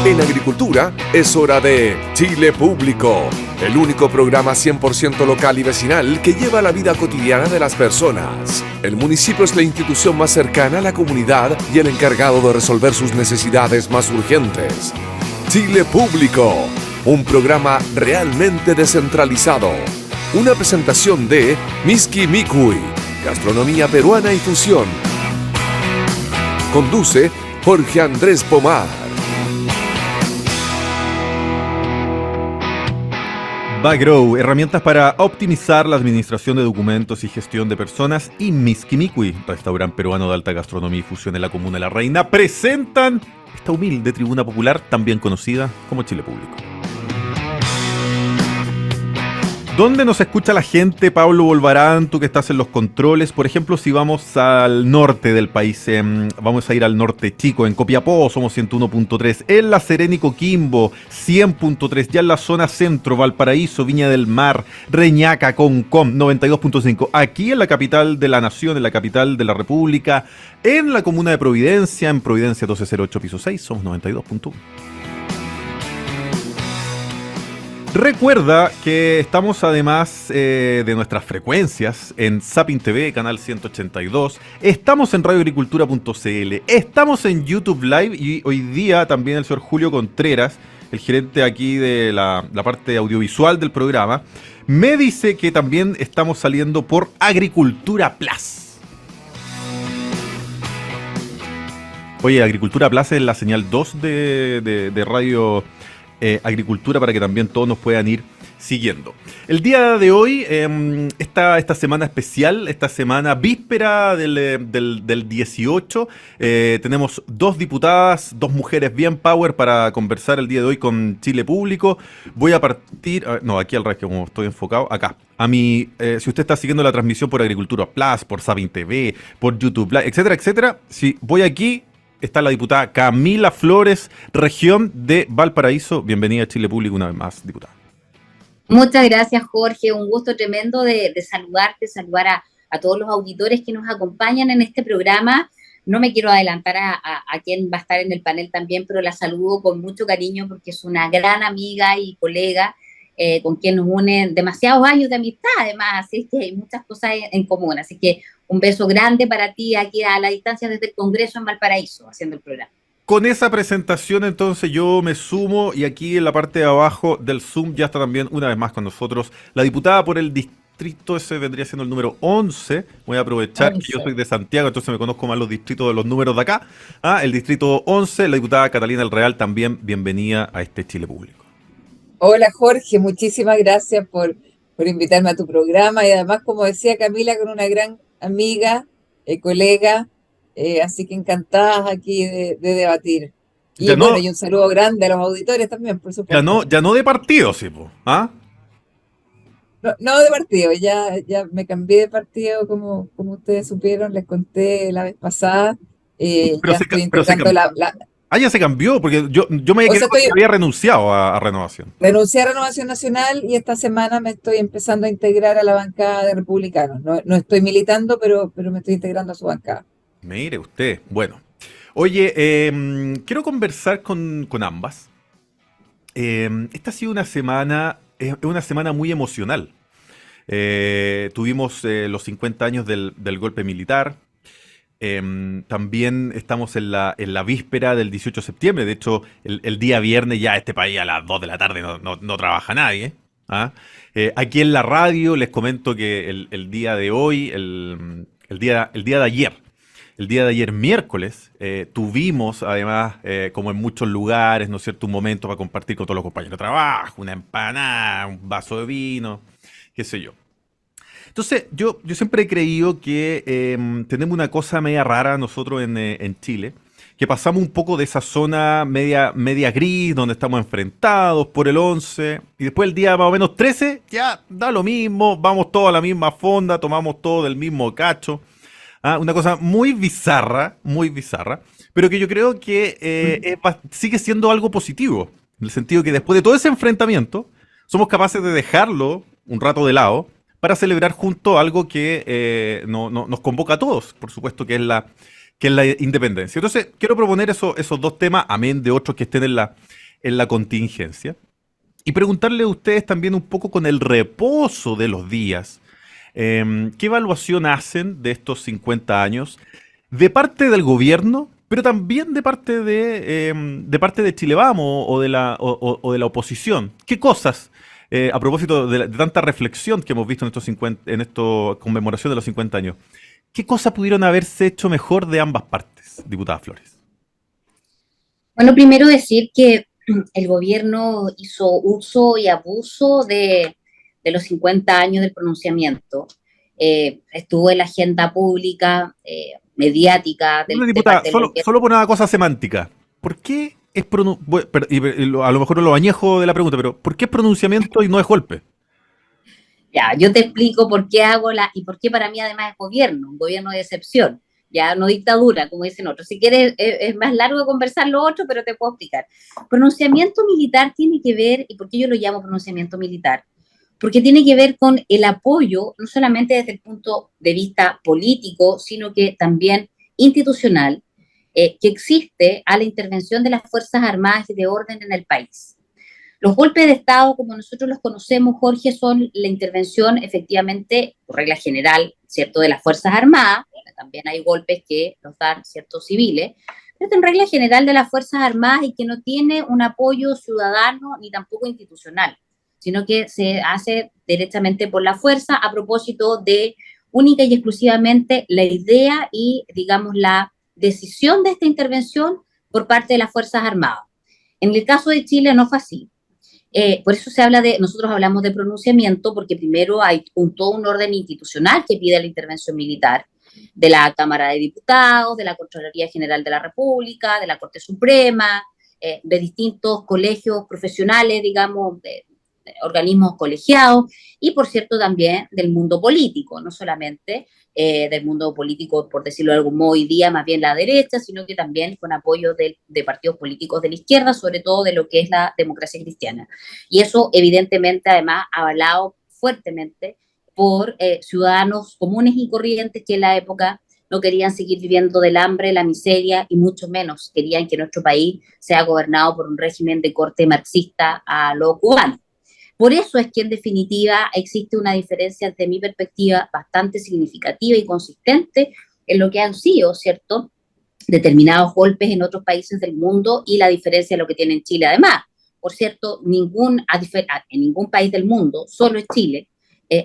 En agricultura es hora de Chile Público, el único programa 100% local y vecinal que lleva la vida cotidiana de las personas. El municipio es la institución más cercana a la comunidad y el encargado de resolver sus necesidades más urgentes. Chile Público, un programa realmente descentralizado. Una presentación de Miski Mikui, gastronomía peruana y fusión. Conduce Jorge Andrés Pomar. Bagrow, herramientas para optimizar la administración de documentos y gestión de personas, y Miski Mikui, restaurante peruano de alta gastronomía y fusión en la comuna de La Reina, presentan esta humilde tribuna popular, también conocida como Chile Público. ¿Dónde nos escucha la gente, Pablo Volvarán, tú que estás en los controles? Por ejemplo, si vamos al norte del país, vamos a ir al norte chico, en Copiapó somos 101.3, en La Serena y Coquimbo 100.3, ya en la zona centro, Valparaíso, Viña del Mar, Reñaca, Concón 92.5, aquí en la capital de la nación, en la capital de la república, en la comuna de Providencia, en Providencia 1208, piso 6, somos 92.1. Recuerda que estamos además de nuestras frecuencias en Sapin TV, canal 182, estamos en radioagricultura.cl, estamos en YouTube Live y hoy día también el señor Julio Contreras, el gerente aquí de la parte audiovisual del programa, me dice que también estamos saliendo por Agricultura Plus. Oye, Agricultura Plus es la señal 2 de Radio Agricultura, para que también todos nos puedan ir siguiendo. El día de hoy, esta semana especial, esta semana víspera del 18, tenemos dos diputadas, dos mujeres bien power para conversar el día de hoy con Chile Público. Voy a partir, no, aquí al revés, que como estoy enfocado, acá. Si usted está siguiendo la transmisión por Agricultura Plus, por Sapin TV, por YouTube Live, etcétera, etcétera, si voy aquí, está la diputada Camila Flores, región de Valparaíso. Bienvenida a Chile Público una vez más, diputada. Muchas gracias, Jorge. Un gusto tremendo de saludarte, saludar a todos los auditores que nos acompañan en este programa. No me quiero adelantar a quien va a estar en el panel también, pero la saludo con mucho cariño porque es una gran amiga y colega con quien nos unen demasiados años de amistad, además, así que hay muchas cosas en común. Así que un beso grande para ti aquí a la distancia desde el Congreso en Valparaíso, haciendo el programa. Con esa presentación entonces yo me sumo, y aquí en la parte de abajo del Zoom ya está también una vez más con nosotros la diputada por el distrito, ese vendría siendo el número 11, voy a aprovechar 11. Que yo soy de Santiago, entonces me conozco más los distritos de los números de acá, el distrito 11, la diputada Catalina del Real, también bienvenida a este Chile Público. Hola Jorge, muchísimas gracias por invitarme a tu programa, y además, como decía Camila, con una gran amiga, colega, así que encantadas aquí de debatir. Y ya bueno, y un saludo grande a los auditores también, por supuesto. Ya no de partido, sí, ¿ah? No de partido, ya me cambié de partido, como ustedes supieron, les conté la vez pasada. Ya estoy integrando ya se cambió, porque yo me había renunciado a Renovación. Renuncié a Renovación Nacional y esta semana me estoy empezando a integrar a la bancada de Republicanos. No estoy militando, pero me estoy integrando a su bancada. Mire usted, bueno. Oye, quiero conversar con ambas. Esta ha sido una semana muy emocional. Tuvimos los 50 años del golpe militar. También estamos en la víspera del 18 de septiembre. De hecho, el día viernes ya este país a las 2 de la tarde no trabaja nadie. Aquí en la radio les comento que el día de hoy, el día de ayer miércoles, tuvimos además, como en muchos lugares, ¿no es cierto?, un momento para compartir con todos los compañeros de trabajo, una empanada, un vaso de vino, qué sé yo. Entonces, yo siempre he creído que tenemos una cosa media rara nosotros en Chile, que pasamos un poco de esa zona media gris, donde estamos enfrentados por el 11, y después el día más o menos 13, ya da lo mismo, vamos todos a la misma fonda, tomamos todo del mismo cacho. Una cosa muy bizarra, pero que yo creo que sigue siendo algo positivo, en el sentido que después de todo ese enfrentamiento, somos capaces de dejarlo un rato de lado, para celebrar juntos algo que nos convoca a todos, por supuesto, que es que es la independencia. Entonces, quiero proponer esos dos temas, amén de otros que estén en la contingencia, y preguntarle a ustedes también un poco con el reposo de los días, ¿qué evaluación hacen de estos 50 años de parte del gobierno, pero también de parte de Chile Vamos o de la oposición? ¿Qué cosas, a propósito de tanta reflexión que hemos visto en esta conmemoración de los 50 años, qué cosas pudieron haberse hecho mejor de ambas partes, diputada Flores? Bueno, primero decir que el gobierno hizo uso y abuso de los 50 años del pronunciamiento. Estuvo en la agenda pública, mediática, Una de diputada, parte del solo, gobierno. solo por una cosa semántica. ¿Por qué es a lo mejor no lo añejo de la pregunta, pero ¿por qué es pronunciamiento y no es golpe? Ya, yo te explico por qué y por qué para mí además es gobierno, un gobierno de excepción, ya no dictadura, como dicen otros. Si quieres, es más largo de conversar lo otro, pero te puedo explicar. Pronunciamiento militar tiene que ver, ¿y por qué yo lo llamo pronunciamiento militar? Porque tiene que ver con el apoyo, no solamente desde el punto de vista político, sino que también institucional, que existe a la intervención de las Fuerzas Armadas y de orden en el país. Los golpes de Estado, como nosotros los conocemos, Jorge, son la intervención efectivamente, por regla general, ¿cierto?, de las Fuerzas Armadas. También hay golpes que los dan ciertos civiles, pero en regla general de las Fuerzas Armadas y que no tiene un apoyo ciudadano ni tampoco institucional, sino que se hace directamente por la fuerza a propósito de única y exclusivamente la idea y, digamos, la decisión de esta intervención por parte de las Fuerzas Armadas. En el caso de Chile no fue así. Por eso nosotros hablamos de pronunciamiento, porque primero hay todo un orden institucional que pide la intervención militar de la Cámara de Diputados, de la Contraloría General de la República, de la Corte Suprema, de distintos colegios profesionales, digamos, de organismos colegiados, y por cierto también del mundo político, no solamente del mundo político, por decirlo de algún modo, hoy día más bien la derecha, sino que también con apoyo de partidos políticos de la izquierda, sobre todo de lo que es la democracia cristiana. Y eso evidentemente además avalado fuertemente por ciudadanos comunes y corrientes que en la época no querían seguir viviendo del hambre, la miseria y mucho menos querían que nuestro país sea gobernado por un régimen de corte marxista a lo cubano. Por eso es que en definitiva existe una diferencia desde mi perspectiva bastante significativa y consistente en lo que han sido, ¿cierto?, determinados golpes en otros países del mundo y la diferencia de lo que tiene en Chile. Además, por cierto, en ningún país del mundo, solo en Chile,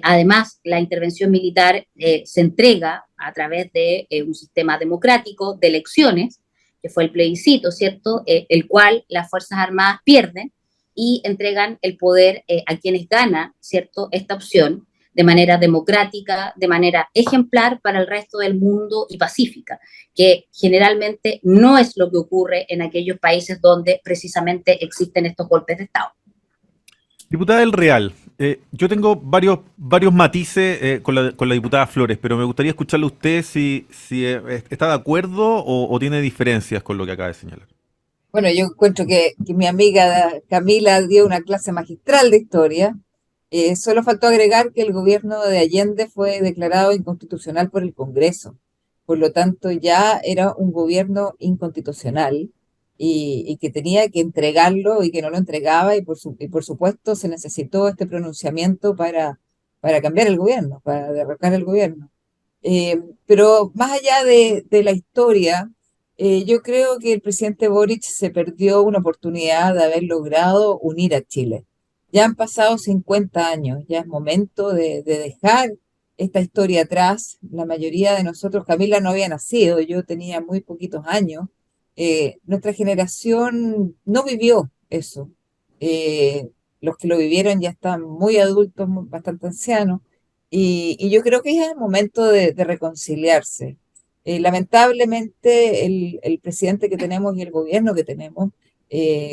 además la intervención militar se entrega a través de un sistema democrático de elecciones, que fue el plebiscito, ¿cierto?, el cual las Fuerzas Armadas pierden y entregan el poder a quienes ganan, ¿cierto?, esta opción de manera democrática, de manera ejemplar para el resto del mundo y pacífica, que generalmente no es lo que ocurre en aquellos países donde precisamente existen estos golpes de Estado. Diputada del Real, yo tengo varios matices con la diputada Flores, pero me gustaría escucharle a usted si está de acuerdo o tiene diferencias con lo que acaba de señalar. Bueno, yo encuentro que mi amiga Camila dio una clase magistral de historia. Solo faltó agregar que el gobierno de Allende fue declarado inconstitucional por el Congreso. Por lo tanto, ya era un gobierno inconstitucional y que tenía que entregarlo y que no lo entregaba y por supuesto se necesitó este pronunciamiento para cambiar el gobierno, para derrocar el gobierno. Pero más allá de la historia, yo creo que el presidente Boric se perdió una oportunidad de haber logrado unir a Chile. Ya han pasado 50 años, ya es momento de dejar esta historia atrás. La mayoría de nosotros, Camila no había nacido, yo tenía muy poquitos años. Nuestra generación no vivió eso. Los que lo vivieron ya están muy adultos, bastante ancianos, y yo creo que ya es el momento de reconciliarse. Lamentablemente, el presidente que tenemos y el gobierno que tenemos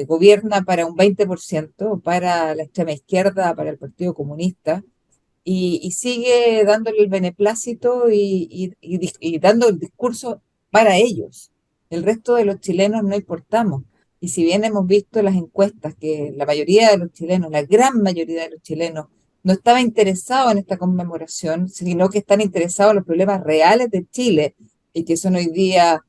gobierna para un 20%, para la extrema izquierda, para el Partido Comunista, y sigue dándole el beneplácito y dando el discurso para ellos. El resto de los chilenos no importamos. Y si bien hemos visto las encuestas que la mayoría de los chilenos, la gran mayoría de los chilenos, no estaba interesado en esta conmemoración, sino que están interesados en los problemas reales de Chile, y que son hoy día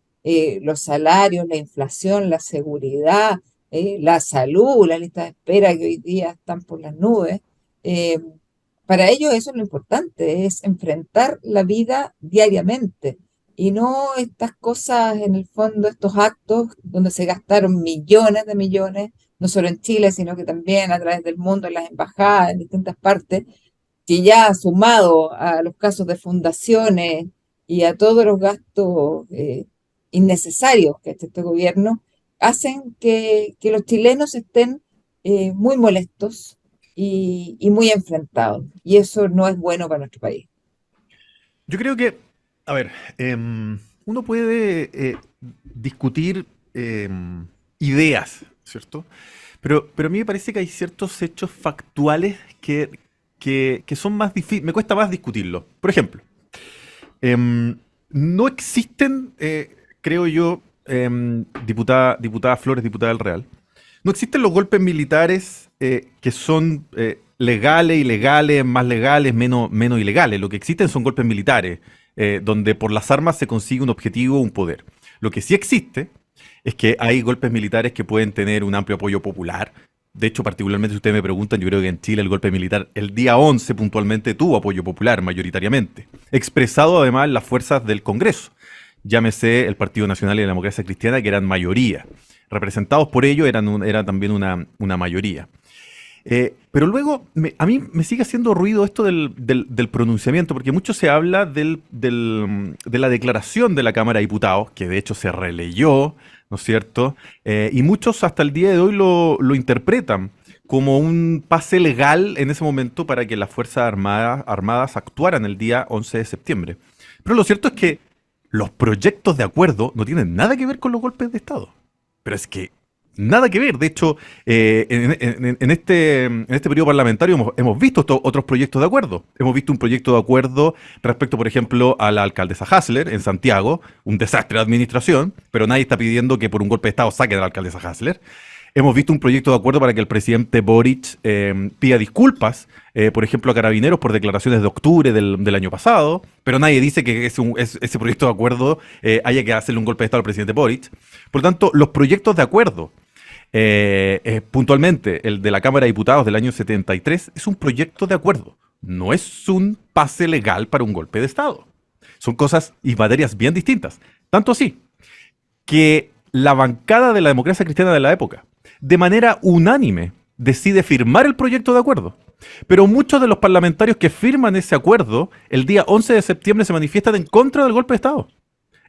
los salarios, la inflación, la seguridad, la salud, la lista de espera que hoy día están por las nubes. eh, para ellos eso es lo importante, es enfrentar la vida diariamente y no estas cosas, en el fondo, estos actos donde se gastaron millones de millones, no solo en Chile, sino que también a través del mundo, en las embajadas, en distintas partes, que ya sumado a los casos de fundaciones y a todos los gastos innecesarios que este gobierno, hacen que los chilenos estén muy molestos y muy enfrentados. Y eso no es bueno para nuestro país. Yo creo que, a ver, uno puede discutir ideas, ¿cierto? Pero a mí me parece que hay ciertos hechos factuales que son más difíciles, me cuesta más discutirlos. Por ejemplo, no existen, creo yo, diputada Flores, diputada del Real, no existen los golpes militares que son legales, ilegales, más legales, menos ilegales. Lo que existen son golpes militares, donde por las armas se consigue un objetivo, un poder. Lo que sí existe es que hay golpes militares que pueden tener un amplio apoyo popular. De hecho, particularmente si ustedes me preguntan, yo creo que en Chile el golpe militar el día 11 puntualmente tuvo apoyo popular mayoritariamente, expresado además en las fuerzas del Congreso, llámese el Partido Nacional y la Democracia Cristiana, que eran mayoría. Representados por ello eran también una mayoría. Pero luego, a mí me sigue haciendo ruido esto del pronunciamiento, porque mucho se habla de la declaración de la Cámara de Diputados, que de hecho se releyó, ¿no es cierto? Y muchos hasta el día de hoy lo interpretan como un pase legal en ese momento para que las Fuerzas Armadas actuaran el día 11 de septiembre. Pero lo cierto es que los proyectos de acuerdo no tienen nada que ver con los golpes de Estado. Pero es que nada que ver. De hecho, en este periodo parlamentario hemos visto otros proyectos de acuerdo. Hemos visto un proyecto de acuerdo respecto, por ejemplo, a la alcaldesa Hasler en Santiago, un desastre de administración, pero nadie está pidiendo que por un golpe de Estado saquen a la alcaldesa Hasler. Hemos visto un proyecto de acuerdo para que el presidente Boric pida disculpas, por ejemplo, a Carabineros por declaraciones de octubre del año pasado, pero nadie dice que ese proyecto de acuerdo haya que hacerle un golpe de Estado al presidente Boric. Por lo tanto, los proyectos de acuerdo, puntualmente el de la Cámara de Diputados del año 73, es un proyecto de acuerdo, no es un pase legal para un golpe de Estado. Son cosas y materias bien distintas. Tanto así que la bancada de la Democracia Cristiana de la época, de manera unánime, decide firmar el proyecto de acuerdo. Pero muchos de los parlamentarios que firman ese acuerdo, el día 11 de septiembre se manifiestan en contra del golpe de Estado.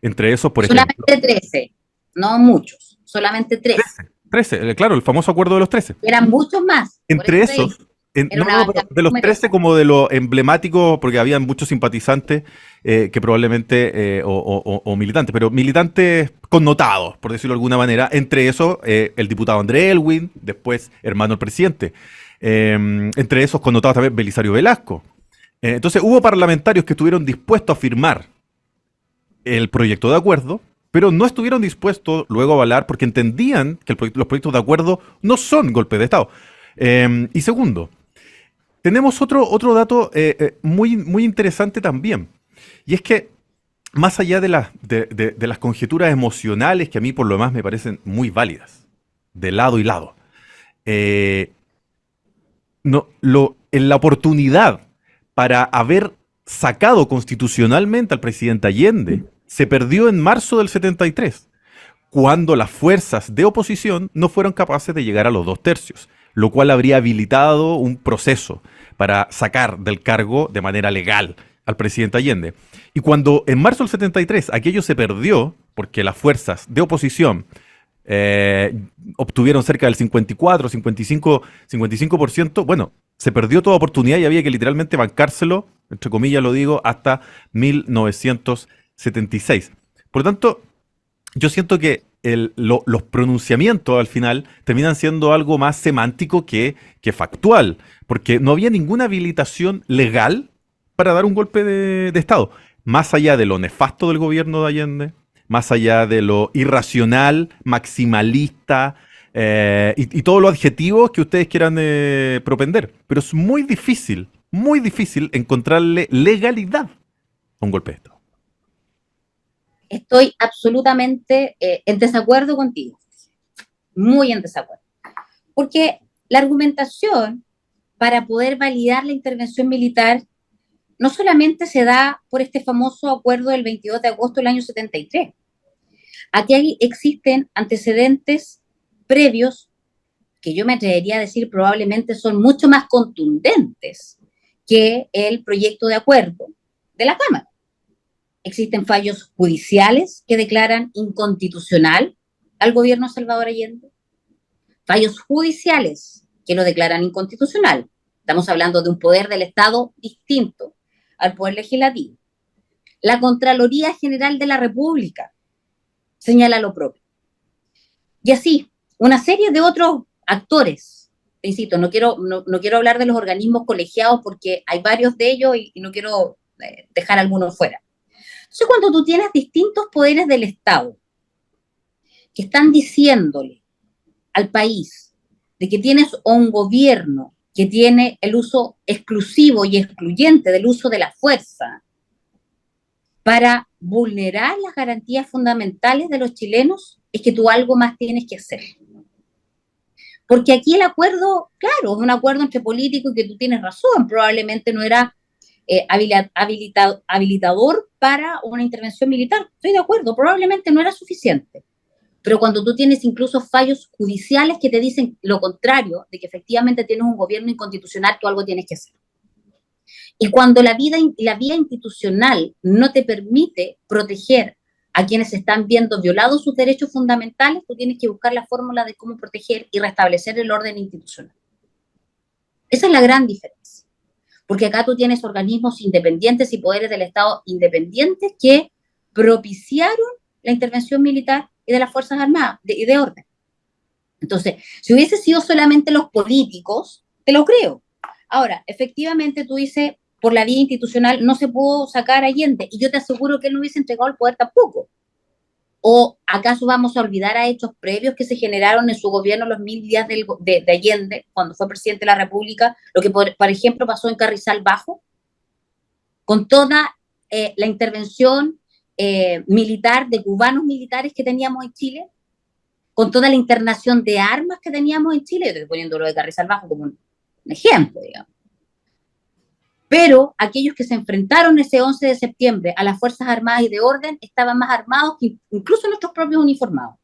Entre esos, por ejemplo... Solamente 13, no muchos, solamente 13. 13, claro, el famoso acuerdo de los 13. Eran muchos más. Entre esos... de los 13 como de lo emblemático, porque había muchos simpatizantes que probablemente, o militantes, pero militantes connotados, por decirlo de alguna manera, entre esos el diputado André Elwin, después hermano del presidente, entre esos connotados también Belisario Velasco. Entonces hubo parlamentarios que estuvieron dispuestos a firmar el proyecto de acuerdo, pero no estuvieron dispuestos luego a avalar porque entendían que los proyectos de acuerdo no son golpes de Estado. Y segundo, tenemos otro dato muy interesante también, y es que más allá de las conjeturas emocionales, que a mí por lo demás me parecen muy válidas, de lado y lado, en la oportunidad para haber sacado constitucionalmente al presidente Allende, se perdió en marzo del 73, cuando las fuerzas de oposición no fueron capaces de llegar a los 2/3, lo cual habría habilitado un proceso para sacar del cargo de manera legal al presidente Allende. Y cuando en marzo del 73 aquello se perdió, porque las fuerzas de oposición obtuvieron cerca del 54, 55%, bueno, se perdió toda oportunidad y había que literalmente bancárselo, entre comillas lo digo, hasta 1976. Por lo tanto, yo siento que los pronunciamientos al final terminan siendo algo más semántico que factual, porque no había ninguna habilitación legal para dar un golpe de Estado, más allá de lo nefasto del gobierno de Allende, más allá de lo irracional, maximalista, y todos los adjetivos que ustedes quieran propender. Pero es muy difícil encontrarle legalidad a un golpe de Estado. Estoy absolutamente en desacuerdo contigo, muy en desacuerdo, porque la argumentación para poder validar la intervención militar no solamente se da por este famoso acuerdo del 22 de agosto del año 73. Aquí existen antecedentes previos que yo me atrevería a decir probablemente son mucho más contundentes que el proyecto de acuerdo de la Cámara. Existen fallos judiciales que declaran inconstitucional al gobierno de Salvador Allende, fallos judiciales que lo declaran inconstitucional. Estamos hablando de un poder del Estado distinto al poder legislativo. La Contraloría General de la República señala lo propio. Y así, una serie de otros actores. Te insisto, no quiero hablar de los organismos colegiados porque hay varios de ellos y no quiero dejar algunos fuera. Entonces, cuando tú tienes distintos poderes del Estado que están diciéndole al país de que tienes un gobierno que tiene el uso exclusivo y excluyente del uso de la fuerza para vulnerar las garantías fundamentales de los chilenos, es que tú algo más tienes que hacer. Porque aquí el acuerdo, claro, es un acuerdo entre políticos y que tú tienes razón, probablemente no era habilitador para una intervención militar. Estoy de acuerdo, probablemente no era suficiente. Pero cuando tú tienes incluso fallos judiciales que te dicen lo contrario, de que efectivamente tienes un gobierno inconstitucional, tú algo tienes que hacer. Y cuando la vía institucional no te permite proteger a quienes están viendo violados sus derechos fundamentales, tú tienes que buscar la fórmula de cómo proteger y restablecer el orden institucional. Esa es la gran diferencia. Porque acá tú tienes organismos independientes y poderes del Estado independientes que propiciaron la intervención militar y de las Fuerzas Armadas y de orden. Entonces, si hubiese sido solamente los políticos, te lo creo. Ahora, efectivamente tú dices, por la vía institucional no se pudo sacar a Allende, y yo te aseguro que él no hubiese entregado el poder tampoco. ¿O acaso vamos a olvidar a hechos previos que se generaron en su gobierno los 1000 días de Allende, cuando fue presidente de la República, lo que, por ejemplo, pasó en Carrizal Bajo, con toda la intervención militar de cubanos militares que teníamos en Chile, con toda la internación de armas que teníamos en Chile? Yo estoy poniendo lo de Carrizal Bajo como un ejemplo, digamos. Pero aquellos que se enfrentaron ese 11 de septiembre a las Fuerzas Armadas y de Orden estaban más armados que incluso nuestros propios uniformados.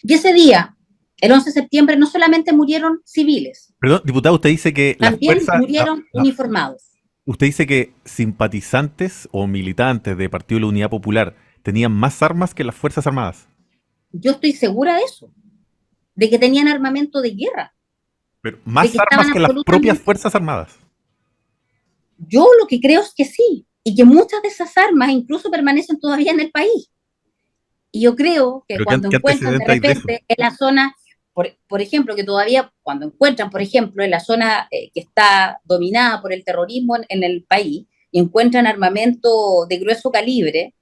Y ese día, el 11 de septiembre, no solamente murieron civiles. Perdón, diputado, usted dice que también murieron uniformados. Usted dice que simpatizantes o militantes de Partido de la Unidad Popular tenían más armas que las Fuerzas Armadas. Yo estoy segura de eso, de que tenían armamento de guerra. Pero más armas que las propias Fuerzas Armadas. Yo lo que creo es que sí, y que muchas de esas armas incluso permanecen todavía en el país. Y yo creo que cuando encuentran de repente en la zona, por ejemplo, que todavía cuando encuentran, por ejemplo, en la zona que está dominada por el terrorismo en el país, y encuentran armamento de grueso calibre,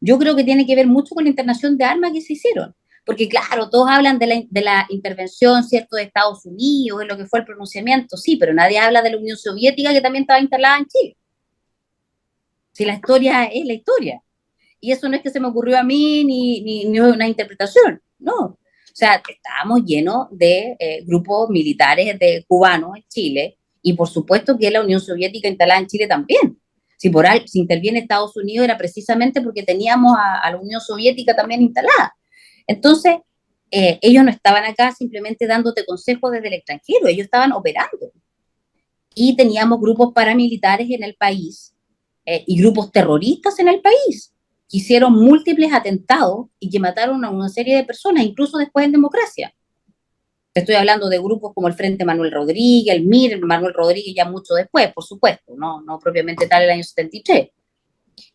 yo creo que tiene que ver mucho con la internación de armas que se hicieron. Porque claro, todos hablan de la intervención, ¿cierto?, de Estados Unidos, de lo que fue el pronunciamiento, sí, pero nadie habla de la Unión Soviética, que también estaba instalada en Chile. Si la historia es la historia. Y eso no es que se me ocurrió a mí ni una interpretación, no. O sea, estábamos llenos de grupos militares de cubanos en Chile, y por supuesto que la Unión Soviética instalada en Chile también. Si interviene Estados Unidos era precisamente porque teníamos a la Unión Soviética también instalada. Entonces, ellos no estaban acá simplemente dándote consejos desde el extranjero, ellos estaban operando. Y teníamos grupos paramilitares en el país y grupos terroristas en el país que hicieron múltiples atentados y que mataron a una serie de personas, incluso después en democracia. Te estoy hablando de grupos como el Frente Manuel Rodríguez, el MIR, Manuel Rodríguez ya mucho después, por supuesto, no propiamente tal el año 73.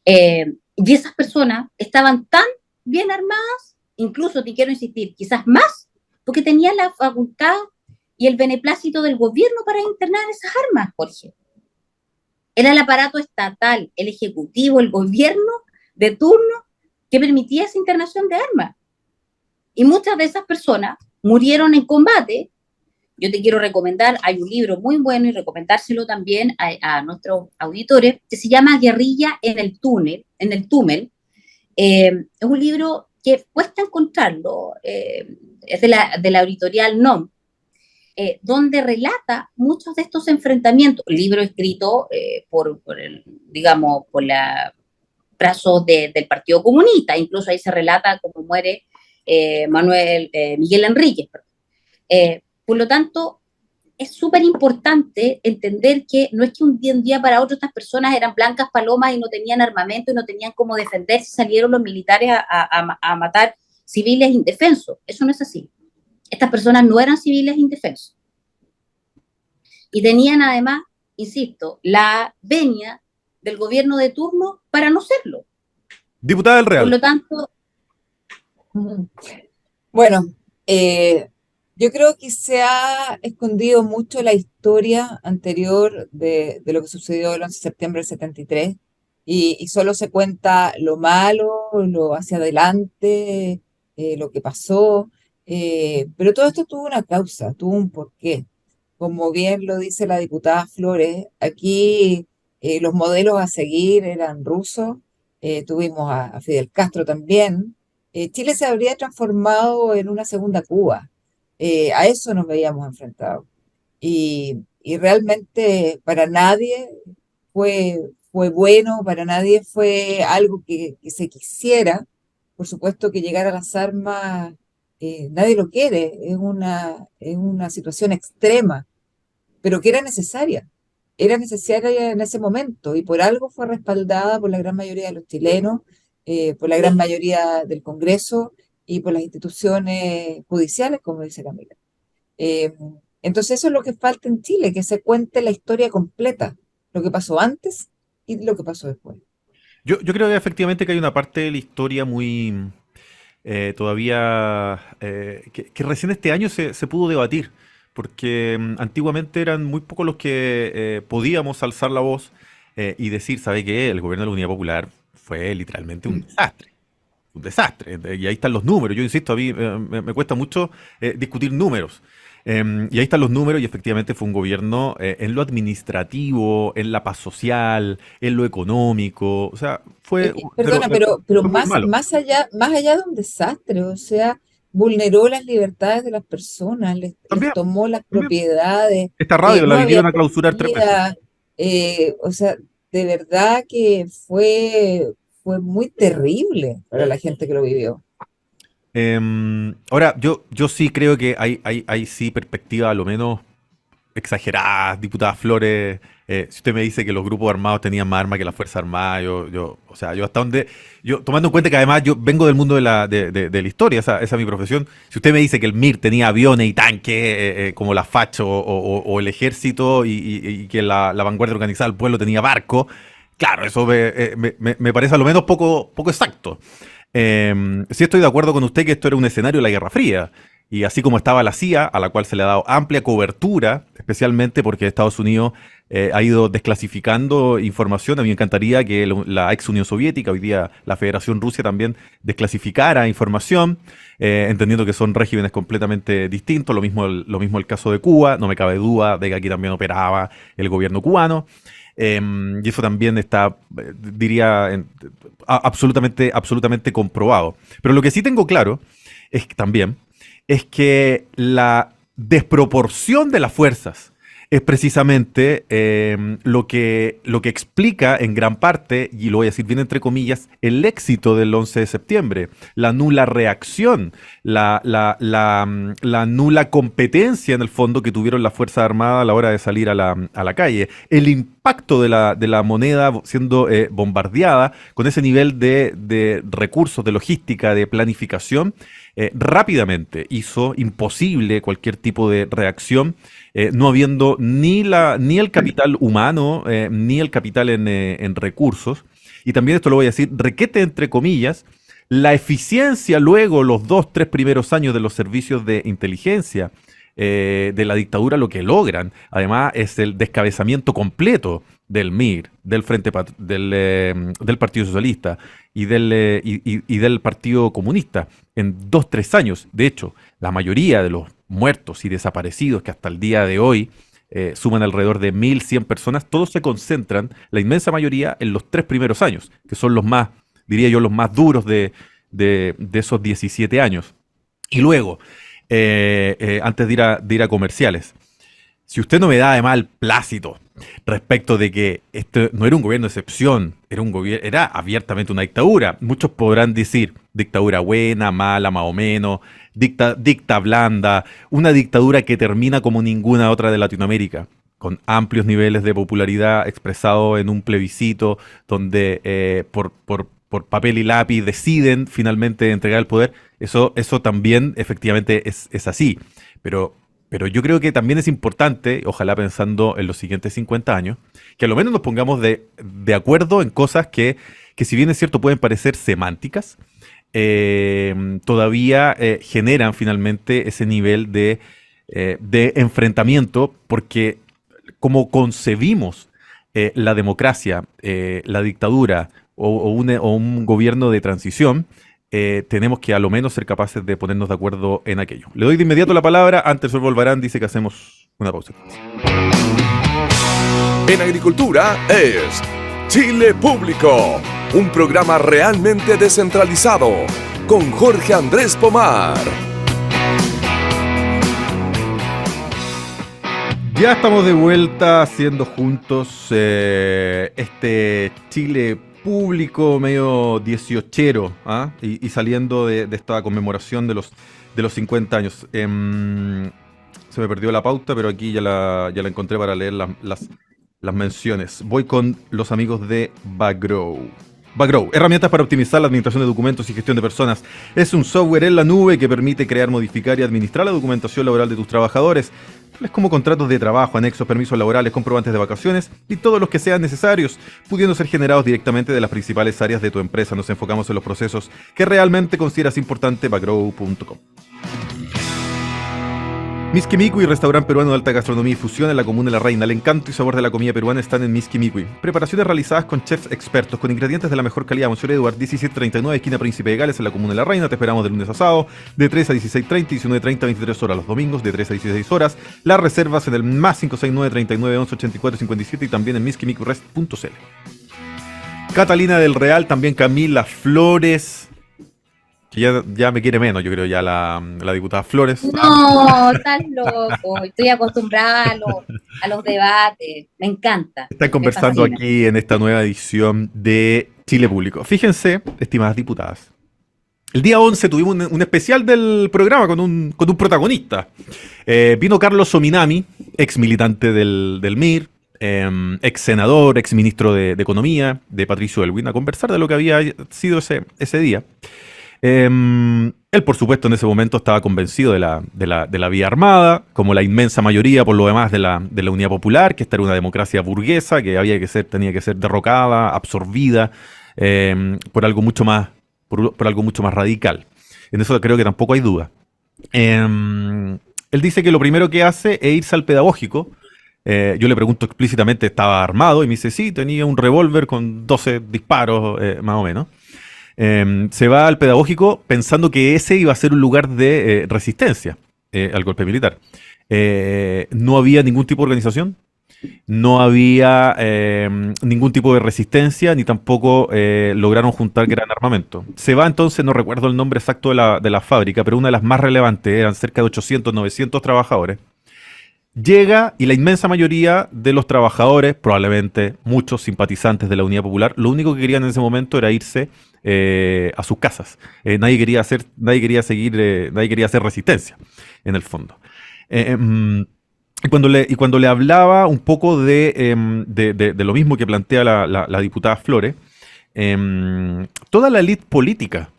Y esas personas estaban tan bien armadas, incluso te quiero insistir, quizás más, porque tenían la facultad y el beneplácito del gobierno para internar esas armas, Jorge. Era el aparato estatal, el ejecutivo, el gobierno de turno que permitía esa internación de armas. Y muchas de esas personas murieron en combate. Yo te quiero recomendar, hay un libro muy bueno y recomendárselo también a nuestros auditores, que se llama Guerrilla en el Túnel, Es un libro que cuesta encontrarlo, es de la editorial NOM, donde relata muchos de estos enfrentamientos. Un libro escrito por el, digamos, por la brazos del Partido Comunista, incluso ahí se relata cómo muere Miguel Enríquez. Por lo tanto, es súper importante entender que no es que un día para otro estas personas eran blancas palomas y no tenían armamento y no tenían cómo defenderse, salieron los militares a matar civiles indefensos. Eso no es así. Estas personas no eran civiles indefensos. Y tenían además, insisto, la venia del gobierno de turno para no serlo. Diputada del Real. Por lo tanto... Bueno, yo creo que se ha escondido mucho la historia anterior de lo que sucedió el 11 de septiembre del 73 y solo se cuenta lo malo, lo hacia adelante, lo que pasó, pero todo esto tuvo una causa, tuvo un porqué. Como bien lo dice la diputada Flores, aquí los modelos a seguir eran rusos, tuvimos a Fidel Castro también. Chile se habría transformado en una segunda Cuba. A eso nos veíamos enfrentados. Y realmente para nadie fue bueno, para nadie fue algo que se quisiera. Por supuesto que llegar a las armas, nadie lo quiere, es una situación extrema, pero que era necesaria en ese momento y por algo fue respaldada por la gran mayoría de los chilenos, por la gran mayoría del Congreso y por las instituciones judiciales, como dice Camila. Eh, entonces eso es lo que falta en Chile, que se cuente la historia completa, lo que pasó antes y lo que pasó después. Yo creo que efectivamente que hay una parte de la historia muy todavía que recién este año se pudo debatir, porque antiguamente eran muy pocos los que podíamos alzar la voz y decir, ¿sabe qué? El gobierno de la Unidad Popular fue literalmente un desastre. Un desastre. Y ahí están los números. Yo insisto, a mí me cuesta mucho discutir números. Y ahí están los números y efectivamente fue un gobierno en lo administrativo, en la paz social, en lo económico. O sea, Perdona, pero fue muy malo. más allá de un desastre, o sea, vulneró las libertades de las personas, les También, tomó las también. propiedades, Esta radio la no había vinieron a clausurar 3 veces. comida, o sea, de verdad que fue muy terrible para la gente que lo vivió. Ahora, yo sí creo que hay sí perspectiva, a lo menos exageradas, diputada Flores. Si usted me dice que los grupos armados tenían más armas que las Fuerzas Armadas, o sea, yo hasta donde, yo tomando en cuenta que además yo vengo del mundo de la historia, esa es mi profesión. Si usted me dice que el MIR tenía aviones y tanques como la FACH o el ejército y que la vanguardia organizada del pueblo tenía barco, claro, eso me parece a lo menos poco exacto. Sí estoy de acuerdo con usted que esto era un escenario de la Guerra Fría. Y así como estaba la CIA, a la cual se le ha dado amplia cobertura, especialmente porque Estados Unidos ha ido desclasificando información. A mí me encantaría que la ex Unión Soviética, hoy día la Federación Rusia, también desclasificara información, entendiendo que son regímenes completamente distintos. Lo mismo el caso de Cuba. No me cabe duda de que aquí también operaba el gobierno cubano. Y eso también está, diría, absolutamente comprobado. Pero lo que sí tengo claro es que la desproporción de las fuerzas es precisamente lo que explica en gran parte, y lo voy a decir bien entre comillas, el éxito del 11 de septiembre, la nula reacción, la nula competencia en el fondo que tuvieron las Fuerzas Armadas a la hora de salir a la calle, el impacto de la moneda siendo bombardeada con ese nivel de recursos, de logística, de planificación, rápidamente hizo imposible cualquier tipo de reacción, no habiendo ni el capital humano, ni el capital en recursos. Y también esto lo voy a decir, requete entre comillas, la eficiencia luego, los 2, 3 primeros años de los servicios de inteligencia de la dictadura, lo que logran, además, es el descabezamiento completo del MIR, del Partido Socialista y del Partido Comunista en 2, 3 años. De hecho, la mayoría de los muertos y desaparecidos que hasta el día de hoy suman alrededor de 1.100 personas, todos se concentran, la inmensa mayoría, en los 3 primeros años, que son los más diría yo, los más duros de esos 17 años. Y luego, antes de ir a comerciales, si usted no me da además el plácito respecto de que este no era un gobierno de excepción, era abiertamente una dictadura. Muchos podrán decir dictadura buena, mala, más o menos, dicta blanda, una dictadura que termina como ninguna otra de Latinoamérica, con amplios niveles de popularidad expresado en un plebiscito donde por papel y lápiz deciden finalmente entregar el poder. Eso también efectivamente es así. Pero yo creo que también es importante, ojalá pensando en los siguientes 50 años, que a lo menos nos pongamos de acuerdo en cosas que si bien es cierto pueden parecer semánticas, todavía generan finalmente ese nivel de enfrentamiento, porque como concebimos la democracia, la dictadura o un gobierno de transición, tenemos que a lo menos ser capaces de ponernos de acuerdo en aquello. Le doy de inmediato la palabra. Antes el Volvarán dice que hacemos una pausa. En agricultura es Chile Público, un programa realmente descentralizado, con Jorge Andrés Pomar. Ya estamos de vuelta haciendo juntos este Chile Público medio 18ero, ¿ah? Y saliendo de esta conmemoración de los 50 años. Se me perdió la pauta, pero aquí ya la encontré para leer las menciones. Voy con los amigos de Bagrow. Bagrow, herramientas para optimizar la administración de documentos y gestión de personas. Es un software en la nube que permite crear, modificar y administrar la documentación laboral de tus trabajadores, tales como contratos de trabajo, anexos, permisos laborales, comprobantes de vacaciones y todos los que sean necesarios, pudiendo ser generados directamente de las principales áreas de tu empresa. Nos enfocamos en los procesos que realmente consideras importante. Bagrow.com. Miski Mikui, restaurante peruano de alta gastronomía y fusión en la comuna de La Reina. El encanto y sabor de la comida peruana están en Miski Mikui. Preparaciones realizadas con chefs expertos, con ingredientes de la mejor calidad. Monsieur Edward, 1739, esquina Príncipe de Gales, en la comuna de La Reina. Te esperamos de lunes a sábado, de 3 a 16:30 y 19:30 a 23 horas. Los domingos, de 3 a 16 horas. Las reservas en el más 569 39 11 84 57 y también en miskimikurest.cl. Catalina del Real, también Camila Flores, que ya me quiere menos, yo creo, ya la diputada Flores. No, estás loco. Estoy acostumbrada a los debates. Me encanta. Están conversando aquí en esta nueva edición de Chile Público. Fíjense, estimadas diputadas, el día 11 tuvimos un especial del programa con un protagonista. Vino Carlos Ominami, ex militante del MIR, ex senador, ex ministro de Economía, de Patricio Elwin, a conversar de lo que había sido ese día. Él, por supuesto, en ese momento estaba convencido de la vía armada, como la inmensa mayoría, por lo demás, de la Unidad Popular, que esta era una democracia burguesa que tenía que ser derrocada, absorbida por algo mucho más radical. En eso creo que tampoco hay duda. Él dice que lo primero que hace es irse al pedagógico. Yo le pregunto explícitamente, ¿estaba armado? Y me dice, sí, tenía un revólver con 12 disparos, más o menos. Se va al pedagógico pensando que ese iba a ser un lugar de resistencia al golpe militar. No había ningún tipo de organización, no había ningún tipo de resistencia, ni tampoco lograron juntar gran armamento. Se va entonces, no recuerdo el nombre exacto de la fábrica, pero una de las más relevantes, eran cerca de 800, 900 trabajadores. Llega y la inmensa mayoría de los trabajadores, probablemente muchos simpatizantes de la Unidad Popular, lo único que querían en ese momento era irse a sus casas. Nadie quería hacer resistencia, en el fondo. Y cuando le hablaba un poco de lo mismo que plantea la diputada Flores, toda la élite política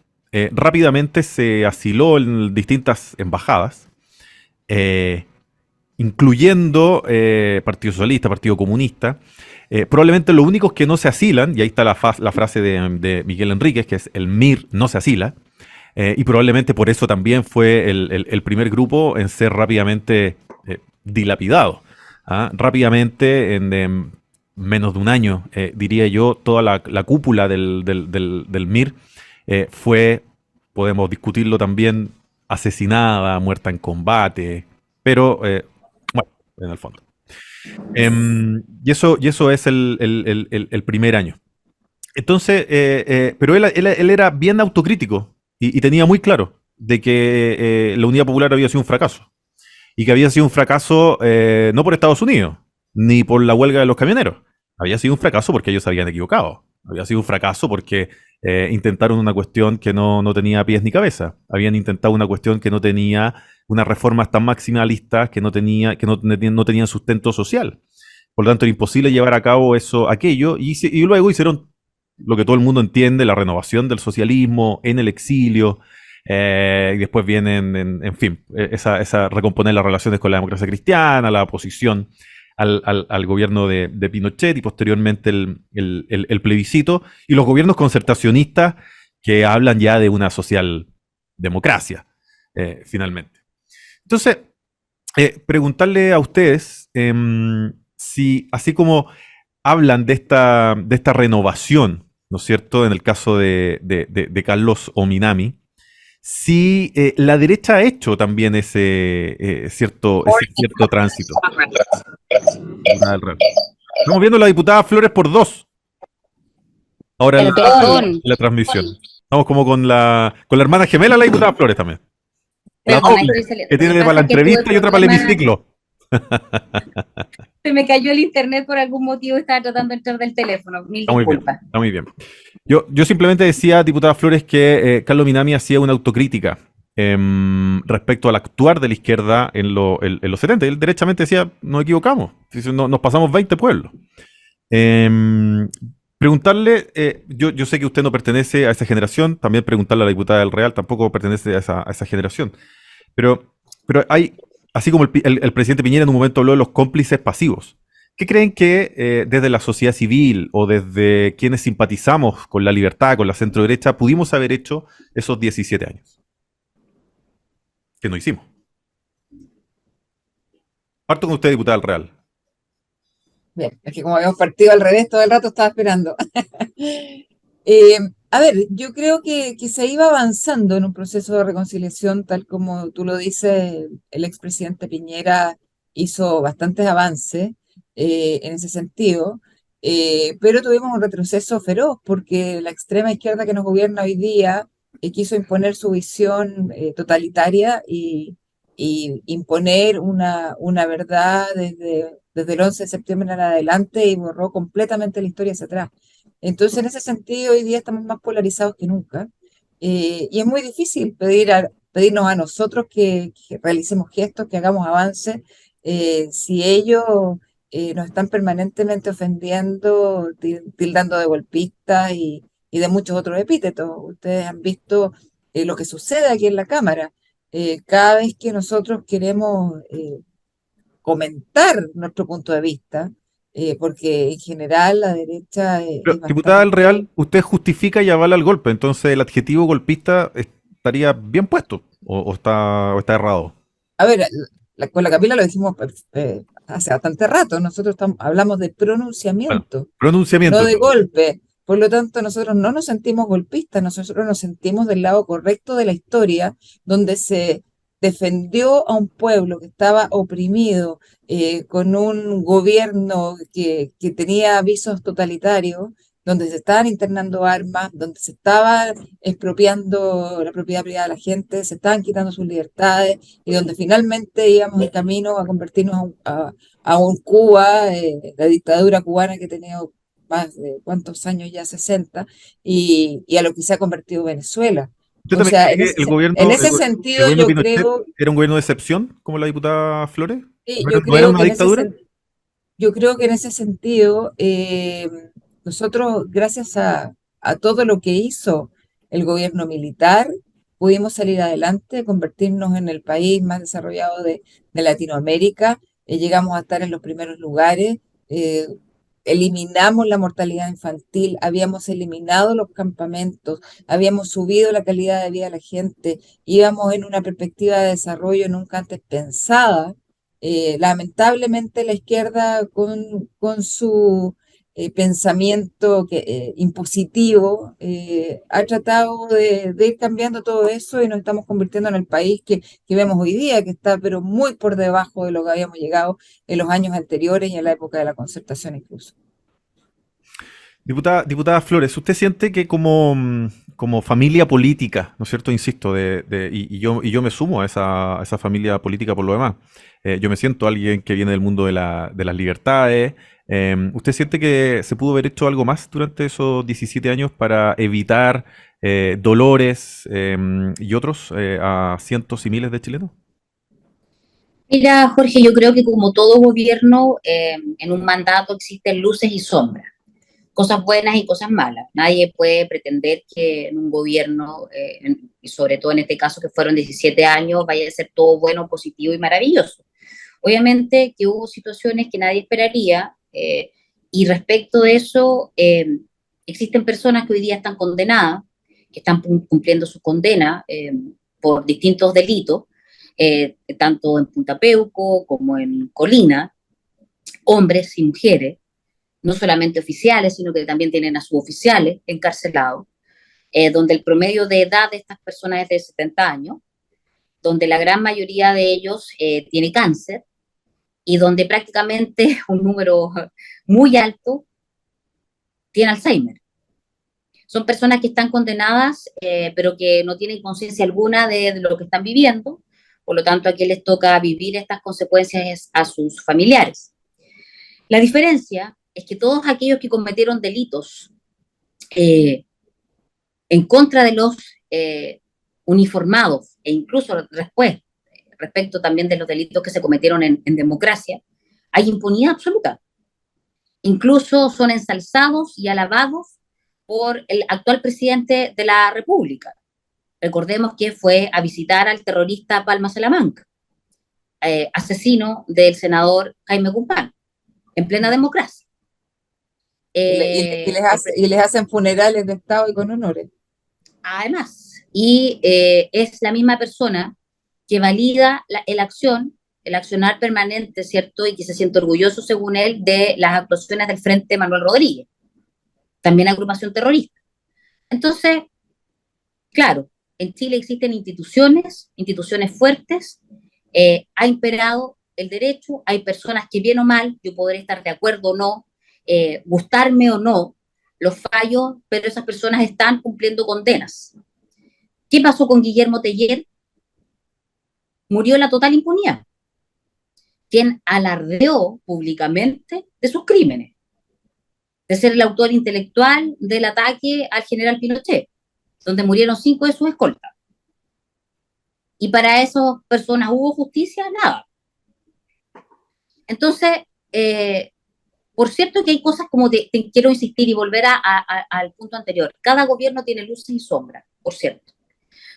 rápidamente se asiló en distintas embajadas, incluyendo Partido Socialista, Partido Comunista. Probablemente los únicos que no se asilan, y ahí está la frase de Miguel Enríquez, que es el MIR no se asila, y probablemente por eso también fue el primer grupo en ser rápidamente dilapidado. Rápidamente, en menos de un año, diría yo, toda la cúpula del MIR fue, podemos discutirlo también, asesinada, muerta en combate, pero bueno, en el fondo. Y eso es el primer año. Entonces, pero él era bien autocrítico y tenía muy claro de que la Unidad Popular había sido un fracaso. Y que había sido un fracaso no por Estados Unidos, ni por la huelga de los camioneros. Había sido un fracaso porque ellos se habían equivocado. Había sido un fracaso porque intentaron una cuestión que no tenía pies ni cabeza. Habían intentado una cuestión que no tenía unas reformas tan maximalistas que no tenían sustento social. Por lo tanto, era imposible llevar a cabo aquello, y luego hicieron lo que todo el mundo entiende, la renovación del socialismo en el exilio, y después vienen, en fin, recomponer las relaciones con la democracia cristiana, la oposición al gobierno de Pinochet y posteriormente el plebiscito, y los gobiernos concertacionistas que hablan ya de una socialdemocracia, finalmente. Entonces, preguntarle a ustedes si, así como hablan de esta renovación, ¿no es cierto?, en el caso de Carlos Ominami, si la derecha ha hecho también ese cierto tránsito. Estamos viendo a la diputada Flores por dos, ahora en Perdón. la transmisión. Estamos como con la hermana gemela, la diputada Flores también. La Perdón, doble, estoy saliendo. que Lo que tiene para pasa la es que tuve entrevista y otra para el problemas. hemiciclo. Se me cayó el internet por algún motivo, estaba tratando de entrar del teléfono. Mil Está muy bien, disculpas. está muy bien. Yo simplemente decía, diputada Flores, que Carlos Minami hacía una autocrítica respecto al actuar de la izquierda en los 70. Él derechamente decía, nos equivocamos, nos pasamos 20 pueblos. Preguntarle, yo sé que usted no pertenece a esa generación, también preguntarle a la diputada del Real, tampoco pertenece a esa generación, pero hay, así como el presidente Piñera en un momento habló de los cómplices pasivos. ¿Qué creen que desde la sociedad civil o desde quienes simpatizamos con la libertad, con la centro-derecha, pudimos haber hecho esos 17 años? Que no hicimos. Parto con usted, diputada del Real. Bien, es que como habíamos partido al revés todo el rato, estaba esperando. Eh, a ver, yo creo que se iba avanzando en un proceso de reconciliación, tal como tú lo dices, el expresidente Piñera hizo bastantes avances en ese sentido, pero tuvimos un retroceso feroz porque la extrema izquierda que nos gobierna hoy día quiso imponer su visión totalitaria y imponer una verdad desde el 11 de septiembre en adelante y borró completamente la historia hacia atrás. Entonces, en ese sentido, hoy día estamos más polarizados que nunca. Y es muy difícil pedirnos a nosotros que realicemos gestos, que hagamos avances, si ellos nos están permanentemente ofendiendo, tildando de golpistas y de muchos otros epítetos. Ustedes han visto lo que sucede aquí en la Cámara. Cada vez que nosotros queremos comentar nuestro punto de vista, porque en general la derecha Pero, es diputada del bastante. Real, usted justifica y avala el golpe, entonces el adjetivo golpista estaría bien puesto, o está errado. A ver, con la Camila lo decimos hace bastante rato, nosotros hablamos de Bueno, pronunciamiento, no pronunciamiento de entonces. golpe. Por lo tanto, nosotros no nos sentimos golpistas, nosotros nos sentimos del lado correcto de la historia, donde se defendió a un pueblo que estaba oprimido, con un gobierno que tenía avisos totalitarios, donde se estaban internando armas, donde se estaba expropiando la propiedad privada de la gente, se estaban quitando sus libertades y donde finalmente íbamos en camino a convertirnos a un Cuba, la dictadura cubana que tenía más de cuántos años ya, 60, y a lo que se ha convertido Venezuela. ¿Usted O también sea, cree que el en gobierno, el, ese go- el sentido gobierno de yo Pinochet creo, era un gobierno de excepción, como la diputada Flores? sí, ¿No era una dictadura? yo creo que en ese sentido, nosotros, gracias a todo lo que hizo el gobierno militar, pudimos salir adelante, convertirnos en el país más desarrollado de Latinoamérica, llegamos a estar en los primeros lugares, eh, eliminamos la mortalidad infantil, habíamos eliminado los campamentos, habíamos subido la calidad de vida de la gente, íbamos en una perspectiva de desarrollo nunca antes pensada. Lamentablemente la izquierda con su pensamiento impositivo ha tratado de ir cambiando todo eso y nos estamos convirtiendo en el país que vemos hoy día, que está pero muy por debajo de lo que habíamos llegado en los años anteriores y en la época de la concertación incluso. Diputada Flores, ¿usted siente que como familia política, ¿no es cierto? Insisto, y yo me sumo a esa familia política por lo demás. Yo me siento alguien que viene del mundo de las libertades. ¿Usted siente que se pudo haber hecho algo más durante esos 17 años para evitar dolores y otros a cientos y miles de chilenos? Mira, Jorge, yo creo que como todo gobierno, en un mandato existen luces y sombras, cosas buenas y cosas malas. Nadie puede pretender que en un gobierno, y sobre todo en este caso que fueron 17 años, vaya a ser todo bueno, positivo y maravilloso. Obviamente que hubo situaciones que nadie esperaría, y respecto de eso, existen personas que hoy día están condenadas, que están cumpliendo su condena por distintos delitos, tanto en Punta Peuco como en Colina, hombres y mujeres, no solamente oficiales, sino que también tienen a suboficiales encarcelados, donde el promedio de edad de estas personas es de 70 años, donde la gran mayoría de ellos tiene cáncer y donde prácticamente un número muy alto tiene Alzheimer. Son personas que están condenadas, pero que no tienen conciencia alguna de lo que están viviendo, por lo tanto aquí les toca vivir estas consecuencias a sus familiares. La diferencia es que todos aquellos que cometieron delitos eh, en contra de los uniformados e incluso después, respecto también de los delitos que se cometieron en democracia, hay impunidad absoluta. Incluso son ensalzados y alabados por el actual presidente de la República. Recordemos que fue a visitar al terrorista Palma Salamanca, asesino del senador Jaime Guzmán, en plena democracia. Y les hacen funerales de Estado y con honores. Además, y es la misma persona que valida el accionar permanente, ¿cierto? Y que se siente orgulloso, según él, de las actuaciones del Frente Manuel Rodríguez, también agrupación terrorista. Entonces, claro, en Chile existen instituciones fuertes, ha imperado el derecho, hay personas que bien o mal, yo podré estar de acuerdo o no, gustarme o no, los fallos, pero esas personas están cumpliendo condenas. ¿Qué pasó con Guillermo Teller? Murió en la total impunidad, quien alardeó públicamente de sus crímenes, de ser el autor intelectual del ataque al general Pinochet, donde murieron 5 de sus escoltas. Y para esas personas hubo justicia, nada. Entonces, por cierto que hay cosas como te quiero insistir y volver al punto anterior. Cada gobierno tiene luces y sombras, por cierto.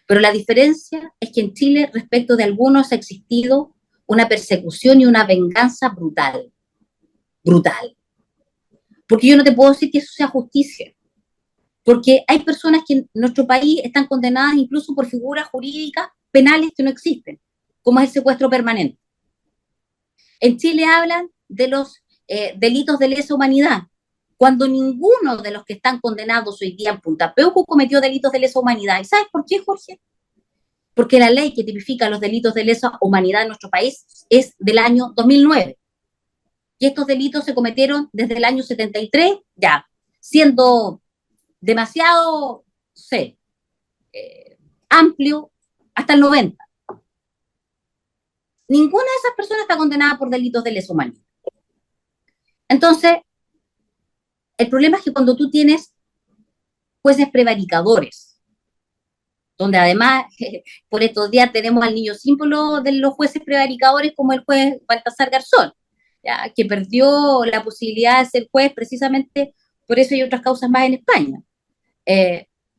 Pero la diferencia es que en Chile, respecto de algunos, ha existido una persecución y una venganza brutal. Brutal. Porque yo no te puedo decir que eso sea justicia. Porque hay personas que en nuestro país están condenadas incluso por figuras jurídicas penales que no existen, como es el secuestro permanente. En Chile hablan de los delitos de lesa humanidad, cuando ninguno de los que están condenados hoy día en Punta Peuco cometió delitos de lesa humanidad. ¿Y sabes por qué, Jorge? Porque la ley que tipifica los delitos de lesa humanidad en nuestro país es del año 2009. Y estos delitos se cometieron desde el año 73, ya, siendo demasiado, no sé, amplio, hasta el 90. Ninguna de esas personas está condenada por delitos de lesa humanidad. Entonces, el problema es que cuando tú tienes jueces prevaricadores, donde además por estos días tenemos al niño símbolo de los jueces prevaricadores como el juez Baltasar Garzón, ¿ya? Que perdió la posibilidad de ser juez precisamente por eso y otras causas más en España.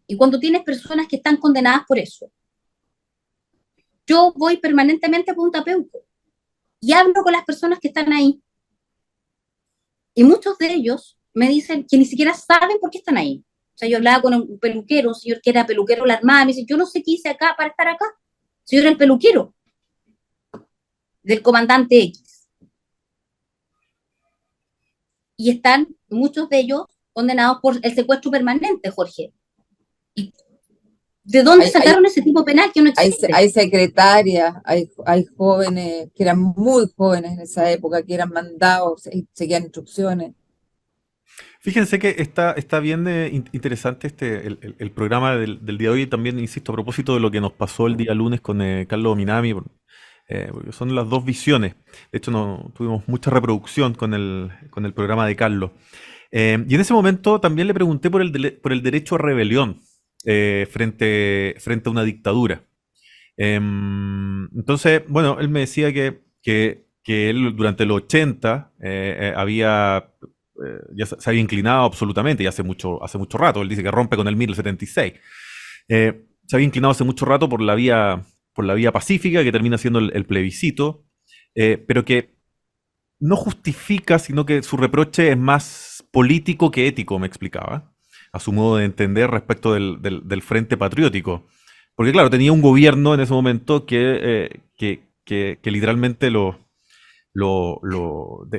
Y cuando tienes personas que están condenadas por eso, yo voy permanentemente a Punta Peuco y hablo con las personas que están ahí. Y muchos de ellos me dicen que ni siquiera saben por qué están ahí. O sea, yo hablaba con un peluquero, un señor que era peluquero la Armada, me dice, yo no sé qué hice acá para estar acá. Si yo era el peluquero del comandante X. Y están muchos de ellos condenados por el secuestro permanente, Jorge. ¿Y de dónde sacaron ese tipo penal que no existe? Hay secretarias, hay jóvenes que eran muy jóvenes en esa época, que eran mandados y seguían instrucciones. Fíjense que está bien interesante el programa del día de hoy. También, insisto, a propósito de lo que nos pasó el día lunes con Carlos Minami, porque son las dos visiones. De hecho, no tuvimos mucha reproducción con el programa de Carlos. Y en ese momento también le pregunté por el derecho a rebelión frente a una dictadura. Entonces, bueno, él me decía que él durante los 80 ya se había inclinado absolutamente, y hace mucho rato. Él dice que rompe con el 1076. Se había inclinado hace mucho rato por la vía pacífica, que termina siendo el plebiscito, pero que no justifica, sino que su reproche es más político que ético, me explicaba, a su modo de entender respecto del Frente Patriótico. Porque claro, tenía un gobierno en ese momento que literalmente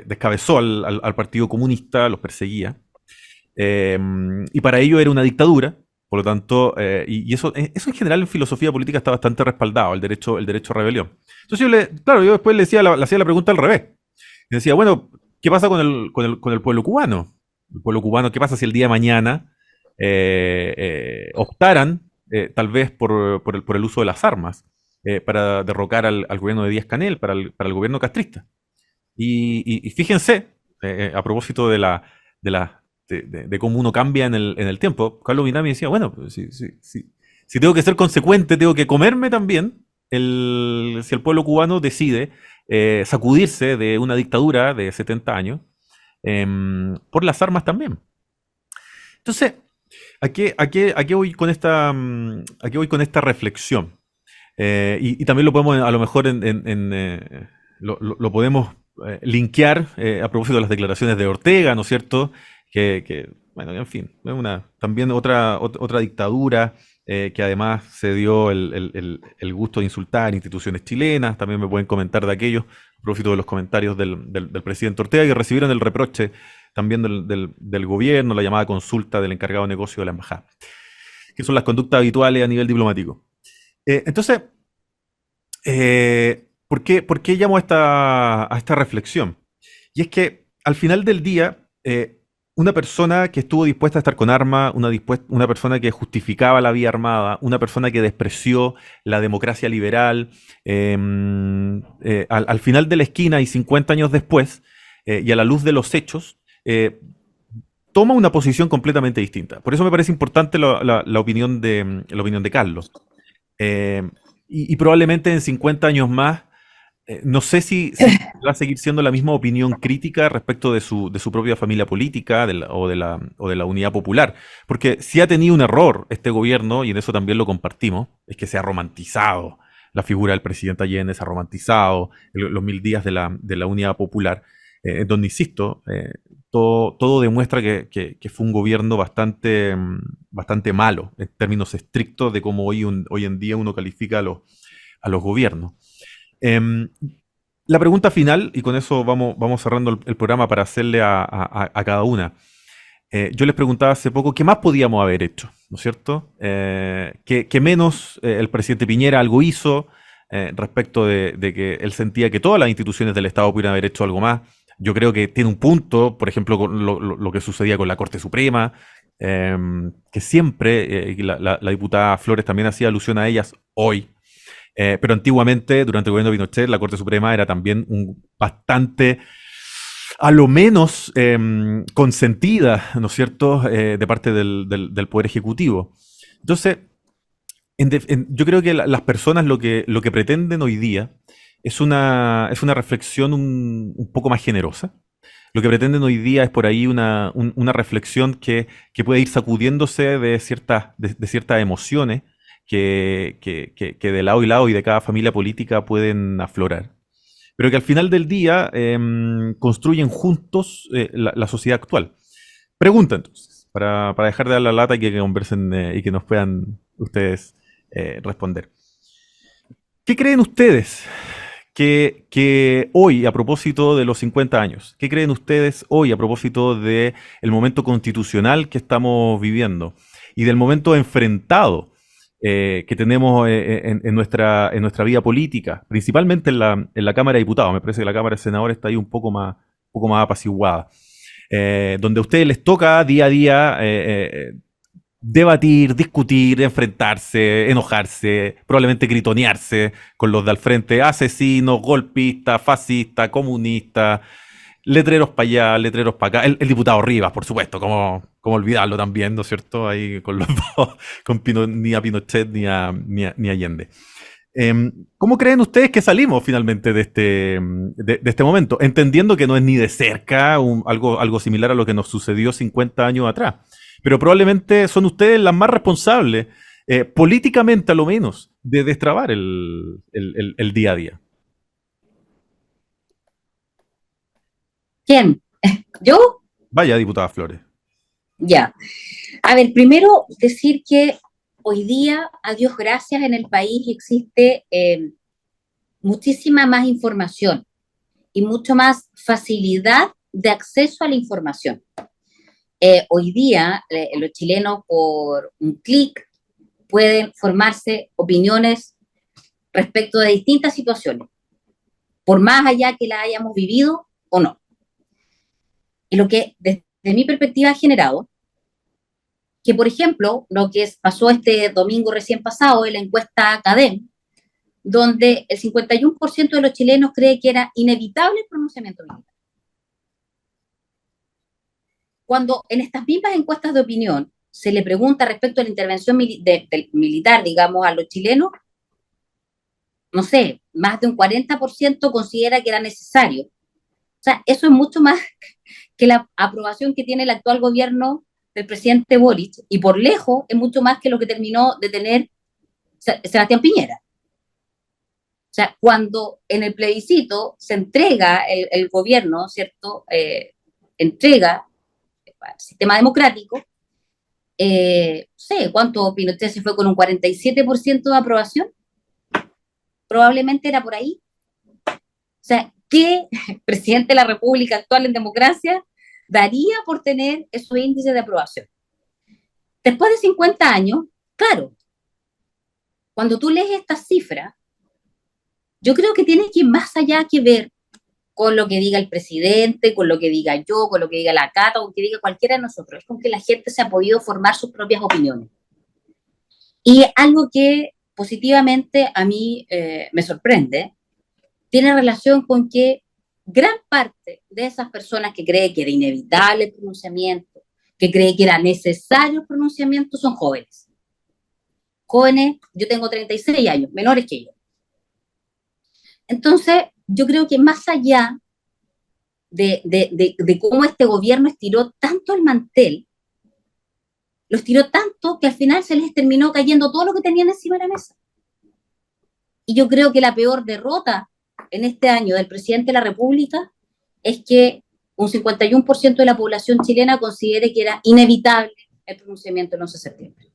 descabezó al Partido Comunista, los perseguía. Y para ello era una dictadura. Por lo tanto, y eso en general en filosofía política está bastante respaldado, el derecho a rebelión. Entonces yo después le hacía la pregunta al revés. Y decía, bueno, ¿qué pasa con el pueblo cubano? El pueblo cubano, ¿qué pasa si el día de mañana optaran, tal vez por el uso de las armas, para derrocar al gobierno de Díaz-Canel, para el gobierno castrista? Y fíjense, a propósito de cómo uno cambia en el tiempo, Carlos Minami decía, bueno, pues, si tengo que ser consecuente, tengo que comerme también si el pueblo cubano decide sacudirse de una dictadura de 70 años por las armas también. Entonces, ¿a qué voy con a qué voy con esta reflexión? Y también lo podemos, a lo mejor, lo podemos linkear a propósito de las declaraciones de Ortega, ¿no es cierto? Bueno, en fin, es también otra dictadura que además se dio el gusto de insultar instituciones chilenas. También me pueden comentar de aquello, a propósito de los comentarios del presidente Ortega, que recibieron el reproche también del gobierno, la llamada consulta del encargado de negocio de la embajada, que son las conductas habituales a nivel diplomático. Entonces, ¿por qué llamo a esta reflexión? Y es que al final del día, una persona que estuvo dispuesta a estar con armas, una persona que justificaba la vía armada, una persona que despreció la democracia liberal, al final de la esquina y 50 años después, y a la luz de los hechos, toma una posición completamente distinta. Por eso me parece importante la opinión de Carlos. Y probablemente en 50 años más, no sé si va a seguir siendo la misma opinión crítica respecto de su propia familia política o de la unidad popular. Porque si ha tenido un error este gobierno, y en eso también lo compartimos, es que se ha romantizado la figura del presidente Allende, se ha romantizado los 1000 días de la unidad popular, donde, insisto, todo demuestra que fue un gobierno bastante malo en términos estrictos de cómo hoy en día uno califica a los gobiernos. La pregunta final, y con eso vamos cerrando el programa para hacerle a cada una. Yo les preguntaba hace poco qué más podíamos haber hecho, ¿no es cierto? Que menos el presidente Piñera algo hizo respecto de que él sentía que todas las instituciones del Estado pudieran haber hecho algo más. Yo creo que tiene un punto, por ejemplo, con lo que sucedía con la Corte Suprema, que siempre, y la diputada Flores también hacía alusión a ellas hoy, pero antiguamente, durante el gobierno de Pinochet, la Corte Suprema era también bastante, a lo menos, consentida, ¿no es cierto?, de parte del Poder Ejecutivo. Entonces, yo creo que las personas lo que pretenden hoy día es una reflexión un poco más generosa. Lo que pretenden hoy día es por ahí una reflexión que puede ir sacudiéndose de ciertas emociones que de lado y lado y de cada familia política pueden aflorar, pero que al final del día construyen juntos la sociedad actual. Pregunta entonces, para dejar de dar la lata y que conversen y que nos puedan ustedes responder. ¿Qué creen ustedes que hoy, a propósito de los 50 años, qué creen ustedes hoy a propósito del momento constitucional que estamos viviendo y del momento enfrentado que tenemos en nuestra vida política, principalmente en la Cámara de Diputados? Me parece que la Cámara de Senadores está ahí un poco más apaciguada. donde a ustedes les toca día a día debatir, discutir, enfrentarse, enojarse, probablemente gritonearse con los de al frente, asesinos, golpistas, fascistas, comunistas, letreros para allá, letreros para acá. El diputado Rivas, por supuesto, como olvidarlo también, ¿no es cierto? Ahí con los dos, ni a Pinochet ni a Allende. ¿Cómo creen ustedes que salimos finalmente de este momento? Entendiendo que no es ni de cerca algo similar a lo que nos sucedió 50 años atrás, pero probablemente son ustedes las más responsables, políticamente a lo menos, de destrabar el día a día. ¿Quién? ¿Yo? Vaya, diputada Flores. Ya. A ver, primero decir que hoy día, a Dios gracias, en el país existe muchísima más información y mucho más facilidad de acceso a la información. Hoy día, los chilenos por un clic pueden formarse opiniones respecto de distintas situaciones, por más allá que la hayamos vivido o no. Y lo que desde mi perspectiva ha generado que, por ejemplo, lo que pasó este domingo recién pasado en la encuesta CADEM, donde el 51% de los chilenos cree que era inevitable el pronunciamiento militar. Cuando en estas mismas encuestas de opinión se le pregunta respecto a la intervención militar, digamos, a los chilenos, no sé, más de un 40% considera que era necesario. O sea, eso es mucho más que la aprobación que tiene el actual gobierno del presidente Boric, y por lejos es mucho más que lo que terminó de tener Sebastián Piñera. O sea, cuando en el plebiscito se entrega el gobierno, ¿cierto? Entrega al sistema democrático, no sé cuánto Pinochet se fue con un 47% de aprobación, probablemente era por ahí. O sea, ¿qué presidente de la República actual en democracia daría por tener esos índices de aprobación? Después de 50 años, claro, cuando tú lees estas cifras, yo creo que tiene que ir más allá que ver con lo que diga el presidente, con lo que diga yo, con lo que diga la Cata, o con lo que diga cualquiera de nosotros. Es con que la gente se ha podido formar sus propias opiniones. Y algo que positivamente a mí me sorprende, tiene relación con que gran parte de esas personas que creen que era inevitable el pronunciamiento, que creen que era necesario el pronunciamiento, son jóvenes. Jóvenes, yo tengo 36 años, menores que yo. Entonces, yo creo que más allá de cómo este gobierno estiró tanto el mantel, lo estiró tanto que al final se les terminó cayendo todo lo que tenían encima de la mesa. Y yo creo que la peor derrota en este año del presidente de la República es que un 51% de la población chilena considere que era inevitable el pronunciamiento del 11 de septiembre.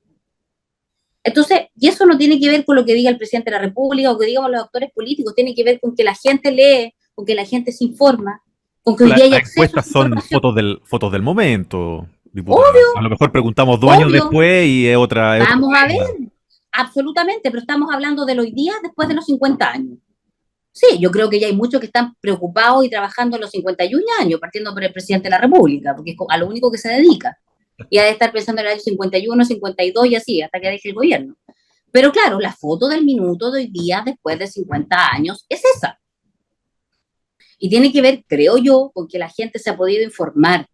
Entonces, y eso no tiene que ver con lo que diga el presidente de la República o que digan los actores políticos, tiene que ver con que la gente lee, con que la gente se informa, con que hoy día hay acceso a encuestas son fotos del momento, diputada. Obvio, A lo mejor preguntamos 2 años después y es otra. Vamos a ver, absolutamente, pero estamos hablando de los días después de los 50 años. Sí, yo creo que ya hay muchos que están preocupados y trabajando en los 51 años, partiendo por el presidente de la República, porque es a lo único que se dedica. Y ha de estar pensando en el año 51, 52 y así, hasta que deje el gobierno. Pero claro, la foto del minuto de hoy día, después de 50 años, es esa. Y tiene que ver, creo yo, con que la gente se ha podido informar,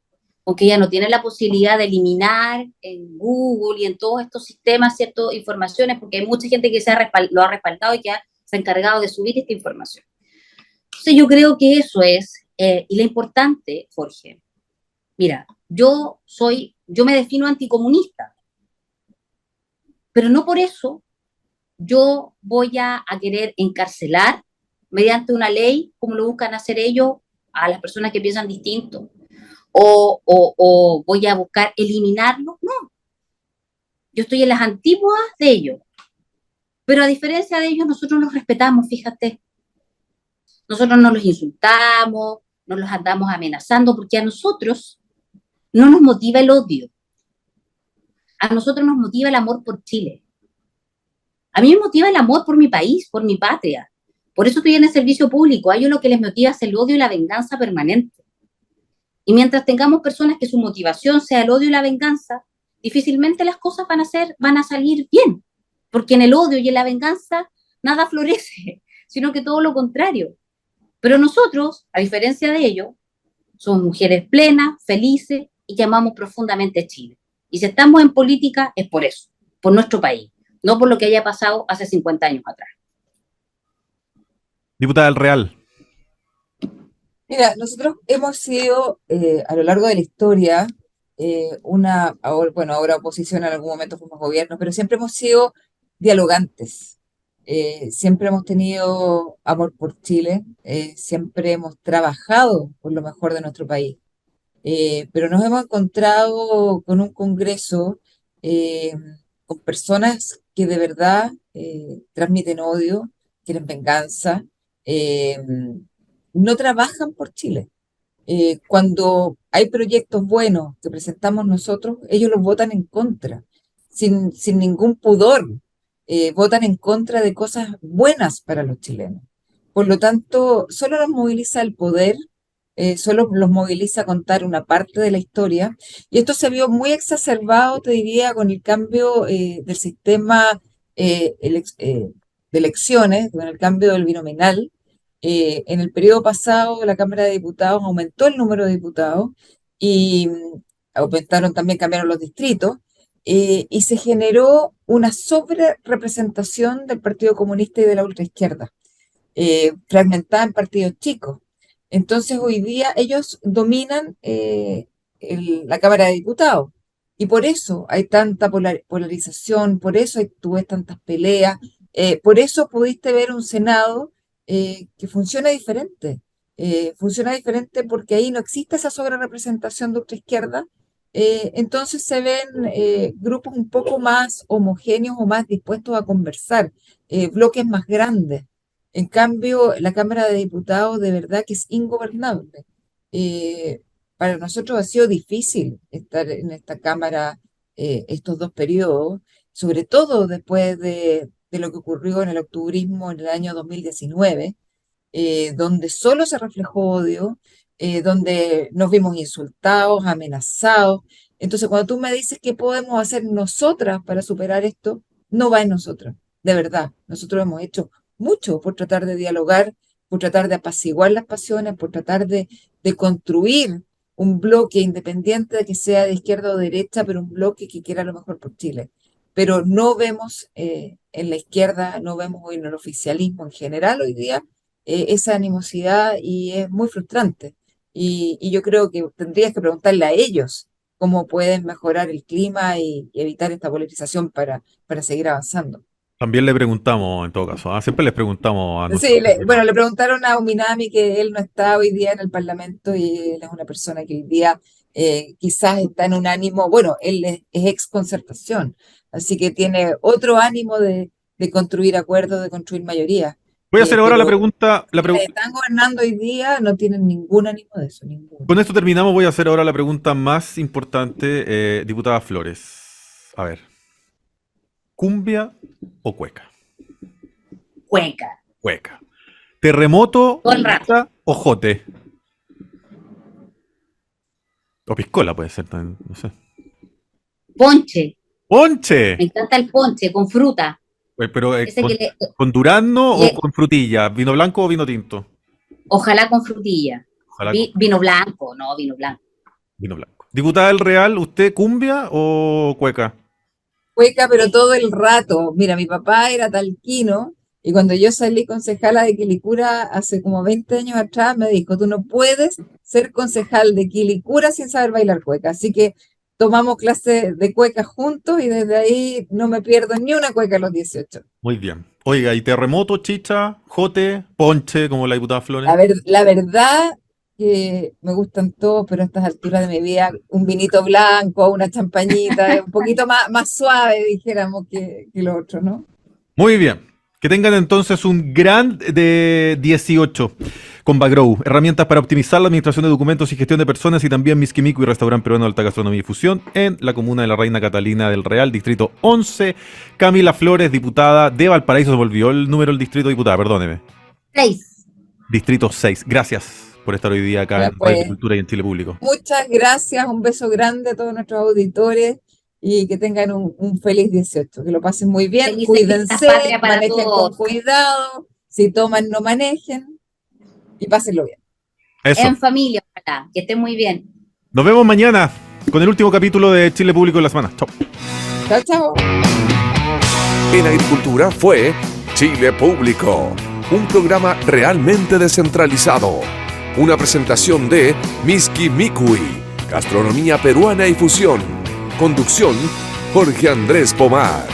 con que ya no tiene la posibilidad de eliminar en Google y en todos estos sistemas ciertas informaciones, porque hay mucha gente que lo ha respaldado y que se ha encargado de subir esta información. Entonces yo creo que eso es, y lo importante, Jorge, mira, yo me defino anticomunista, pero no por eso yo voy a querer encarcelar mediante una ley, como lo buscan hacer ellos, a las personas que piensan distinto, o voy a buscar eliminarlo. No, yo estoy en las antípodas de ellos, pero a diferencia de ellos, nosotros los respetamos, fíjate. Nosotros no los insultamos, no los andamos amenazando, porque a nosotros no nos motiva el odio. A nosotros nos motiva el amor por Chile. A mí me motiva el amor por mi país, por mi patria. Por eso estoy en el servicio público. A ellos lo que les motiva es el odio y la venganza permanente. Y mientras tengamos personas que su motivación sea el odio y la venganza, difícilmente las cosas van a salir bien, porque en el odio y en la venganza nada florece, sino que todo lo contrario. Pero nosotros, a diferencia de ello, somos mujeres plenas, felices y que amamos profundamente Chile. Y si estamos en política es por eso, por nuestro país, no por lo que haya pasado hace 50 años atrás. Diputada del Real. Mira, nosotros hemos sido a lo largo de la historia ahora oposición, en algún momento fuimos gobierno, pero siempre hemos sido dialogantes. Siempre hemos tenido amor por Chile, siempre hemos trabajado por lo mejor de nuestro país. Pero nos hemos encontrado con un Congreso, eh, con personas que de verdad transmiten odio, quieren venganza, eh, no trabajan por Chile. Cuando hay proyectos buenos que presentamos nosotros, ellos los votan en contra, sin ningún pudor. Votan en contra de cosas buenas para los chilenos. Por lo tanto, solo nos moviliza el poder, solo los moviliza contar una parte de la historia. Y esto se vio muy exacerbado, te diría, con el cambio del sistema de elecciones, con el cambio del binominal. En el periodo pasado, la Cámara de Diputados aumentó el número de diputados y aumentaron también, cambiaron los distritos, y se generó una sobrerepresentación del Partido Comunista y de la ultraizquierda, fragmentada en partidos chicos. Entonces, hoy día ellos dominan la Cámara de Diputados. Y por eso hay tanta polarización, por eso tú ves tantas peleas, por eso pudiste ver un Senado que funciona diferente. Funciona diferente porque ahí no existe esa sobrerepresentación de ultraizquierda. Entonces se ven grupos un poco más homogéneos o más dispuestos a conversar, bloques más grandes. En cambio, la Cámara de Diputados de verdad que es ingobernable. Para nosotros ha sido difícil estar en esta Cámara estos 2 periodos, sobre todo después de lo que ocurrió en el octubrismo en el año 2019, donde solo se reflejó odio, donde nos vimos insultados, amenazados. Entonces, cuando tú me dices qué podemos hacer nosotras para superar esto, no va en nosotras, de verdad. Nosotros hemos hecho mucho por tratar de dialogar, por tratar de apaciguar las pasiones, por tratar de construir un bloque independiente de que sea de izquierda o derecha, pero un bloque que quiera lo mejor por Chile. Pero no vemos en la izquierda, no vemos hoy en el oficialismo en general hoy día esa animosidad, y es muy frustrante. Y yo creo que tendrías que preguntarle a ellos cómo pueden mejorar el clima y evitar esta polarización para seguir avanzando. También le preguntamos, en todo caso, siempre les preguntamos a Sí, nuestros... bueno, le preguntaron a Uminami que él no está hoy día en el Parlamento, y él es una persona que hoy día quizás está en un ánimo, bueno, él es ex Concertación, así que tiene otro ánimo de construir acuerdos, de construir mayoría. Voy a hacer ahora la Pero pregunta... quienes están gobernando hoy día no tienen ningún ánimo de eso, ninguno. Con esto terminamos, voy a hacer ahora la pregunta más importante, diputada Flores. A ver, ¿cumbia o cueca? Cueca, Cueca. ¿Terremoto, todo el rato. Chicha o jote? O piscola puede ser también, no sé. Ponche, ¡Ponche! me encanta el ponche con fruta. Pero Ese que ¿con durazno le- o con frutilla? ¿Vino blanco o vino tinto? ojalá con frutilla. Ojalá con Vino blanco, no, vino blanco. vino blanco. Diputada del Real, ¿usted cumbia o cueca? Cueca, pero todo el rato. Mira, mi papá era talquino, y cuando yo salí concejala de Quilicura hace como 20 años atrás, me dijo, tú no puedes ser concejal de Quilicura sin saber bailar cueca. Así que tomamos clase de cueca juntos, y desde ahí no me pierdo ni una cueca a los 18. Muy bien. Oiga, ¿y terremoto, chicha, jote, ponche, como la diputada Flores? La verdad que me gustan todos, pero a estas alturas de mi vida, un vinito blanco, una champañita, un poquito más suave, dijéramos, que lo otro, ¿no? Muy bien. Que tengan entonces un gran de 18 con Bagrow. Herramientas para optimizar la administración de documentos y gestión de personas, y también Miskimiku y Restaurante Peruano de Alta Gastronomía y Fusión en la comuna de la Reina Catalina del Real, distrito 11. Camila Flores, diputada de Valparaíso. Se volvió el número del distrito, diputada, perdóneme. 6. Distrito 6. Gracias por estar hoy día acá Ya, en Radio Agricultura y en Chile Público. Muchas gracias, un beso grande a todos nuestros auditores y que tengan un feliz 18, que lo pasen muy bien, Felices cuídense, fiestas patrias para manejen con todos. cuidado, si toman no manejen y pásenlo bien. Eso. En familia, ojalá. Que estén muy bien. Nos vemos mañana con el último capítulo de Chile Público de la semana. Chao. Chao, chao. En Agricultura fue Chile Público, un programa realmente descentralizado. Una presentación de Miski Mikui, gastronomía peruana y fusión. Conducción, Jorge Andrés Pomar.